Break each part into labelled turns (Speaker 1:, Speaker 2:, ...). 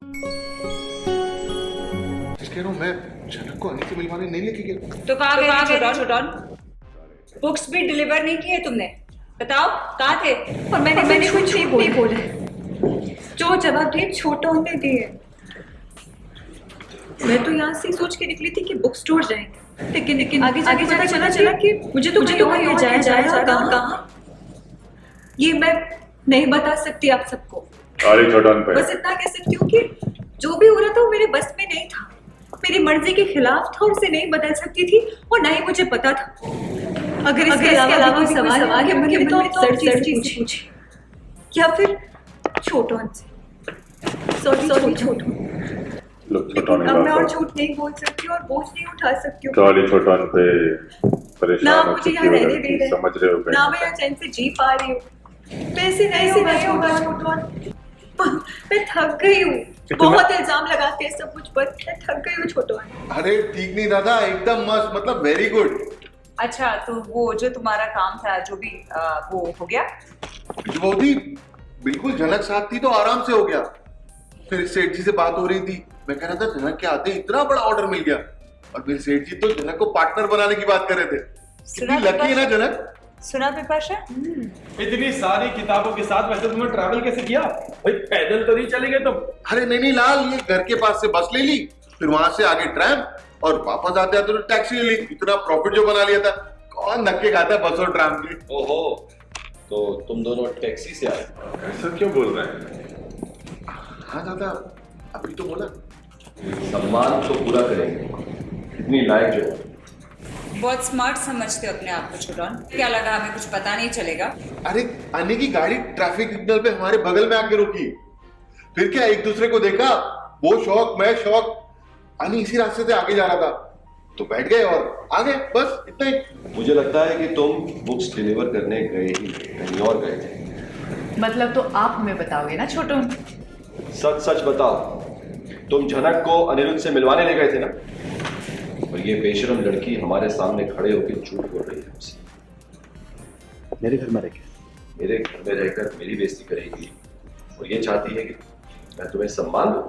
Speaker 1: कह रहा हूँ मैं जनक को अनिल से मिलवाने नहीं लेके गया।
Speaker 2: तो कहाँ गए छोटन? बुक्स भी डिलीवर नहीं किए तुमने? बताओ कहाँ थे?
Speaker 3: और मैंने कुछ नहीं बोला। जो जवाब दिए छोटों ने दिए। मैं तो यहाँ से सोच के निकली थी कि बुक स्टोर जाएंगे, लेकिन आगे पता चला कि मुझे तो कहीं जाया कहाँ ये मैं नहीं बता सकती आप सबको। बस इतना कह सकती हूँ कि जो भी हो रहा था वो मेरे बस में नहीं था, मेरी मर्जी के खिलाफ था और उसे नहीं बदल सकती थी और ना ही मुझे पता था। अगर इसके अलावा कोई सवाल है तो सर जी से पूछिए या फिर छोटों से। सॉरी छोटों, लेकिन अब मैं और झूठ नहीं बोल सकती और बोझ नहीं उठा सकती हूँ।
Speaker 4: छोटन पे परेशान
Speaker 3: ना मुझे यहाँ रहने दे रहे,
Speaker 4: समझ रहे हो
Speaker 3: ना मैं यहाँ चैन से जी पा रही हूँ। वैसे नहीं होगा छोटों, मैं थक गई हूँ। बहुत इल्जाम लगाते हैं सब मुझ पर, मैं थक गई हूँ छोटों।
Speaker 1: अरे ठीक नहीं दादा, एकदम मस्त, मतलब वेरी गुड।
Speaker 2: अच्छा तो वो जो तुम्हारा काम था जो भी वो हो गया?
Speaker 1: विजयबोधी बिल्कुल जनक साथ थी तो आराम से हो गया। फिर सेठ जी से बात हो रही थी, मैं कह रहा था जनक के आते इतना बड़ा ऑर्डर मिल गया, और फिर सेठ जी तो जनक को पार्टनर बनाने की बात कर रहे थे। कितनी लकी है ना जनक।
Speaker 2: सुना पिपाशा?
Speaker 5: इतनी सारी किताबों के साथ वैसे तुमने ट्रैवल कैसे किया भाई? पैदल तो नहीं चले गए तुम?
Speaker 1: अरे नहीं लाल, ये घर के पास से बस ले ली, फिर वहां से आगे ट्रैम, और वापस आते आते तो टैक्सी ले ली। इतना प्रॉफिट जो बना लिया था, कौन धक्के खाता है बस और ट्रैम के।
Speaker 6: ओहो, तो तुम दोनों टैक्सी से आए?
Speaker 4: ऐसा क्यों बोल रहे हैं?
Speaker 1: हाँ दादा, अभी तो बोला।
Speaker 6: सम्मान तो पूरा करेंगे, इतनी लायक जो है।
Speaker 2: बहुत स्मार्ट समझते हो अपने आप को छोटन। क्या लगा हमें कुछ पता नहीं चलेगा?
Speaker 1: अरे आने की गाड़ी ट्रैफिक सिग्नल पे हमारे बगल में आके रुकी, फिर क्या एक दूसरे को देखा, वो शौक मैं शौक, अनी इसी रास्ते से आगे जा रहा था तो बैठ गए और आ गए, बस इतना ही।
Speaker 6: मुझे लगता है कि तुम बुक्स डिलीवर करने गए ही कहीं और गए थे।
Speaker 7: मतलब तो आप हमें बताओगे ना छोटू?
Speaker 6: सच सच बताओ, तुम जनक को अनिरुद्ध से मिलवाने ले गए थे ना? और ये बेशरम लड़की हमारे सामने खड़े होकर झूठ बोल रही है हमसे।
Speaker 8: मेरे घर में रहकर
Speaker 6: मेरे घर में रहकर मेरी बेइज्जती करेगी और ये चाहती है कि मैं तुम्हें सम्मान दूं।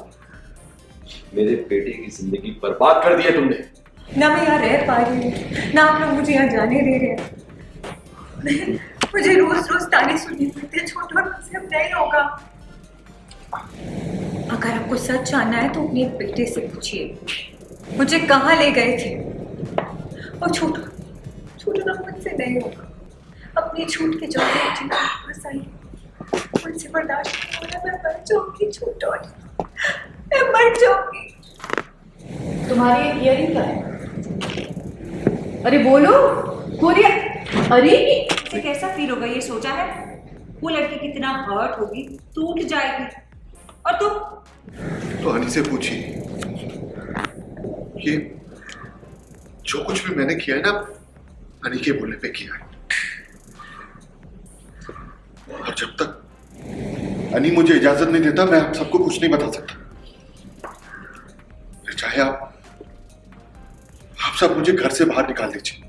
Speaker 6: मेरे बेटे की जिंदगी बर्बाद कर दी है तुमने।
Speaker 3: ना मैं यहाँ रह पा रही हूँ, ना आप लोग मुझे यहाँ जाने दे रहे हैं। मुझे रोज ताने सुनने पड़ते हैं छोटू, मुझसे अब नहीं होगा। अगर आपको सच जानना है तो अपने बेटे से पूछिए मुझे कहाँ ले गए थे। और छोटू ना मुझसे नहीं होगा। अपनी झूठ के चलते मुझे वापस आई, मुझसे बर्दाश्त नहीं हो रहा। मैं मर जाऊंगी छोटू, मैं मर जाऊंगी।
Speaker 7: तुम्हारी एक ईयरिंग क्या है? अरे बोलो, बोलिए। अरे
Speaker 2: इसे कैसा फील होगा ये सोचा है? वो लड़की कितना हर्ट होगी, टूट जाएगी। और तुम
Speaker 1: तो हनी से पूछिए, ये जो कुछ भी मैंने किया है ना, हनी के बोलने पे किया है। और जब तक हनी मुझे इजाजत नहीं देता, मैं आप सबको कुछ नहीं बता सकता। चाहे आप सब मुझे घर से बाहर निकाल दीजिए,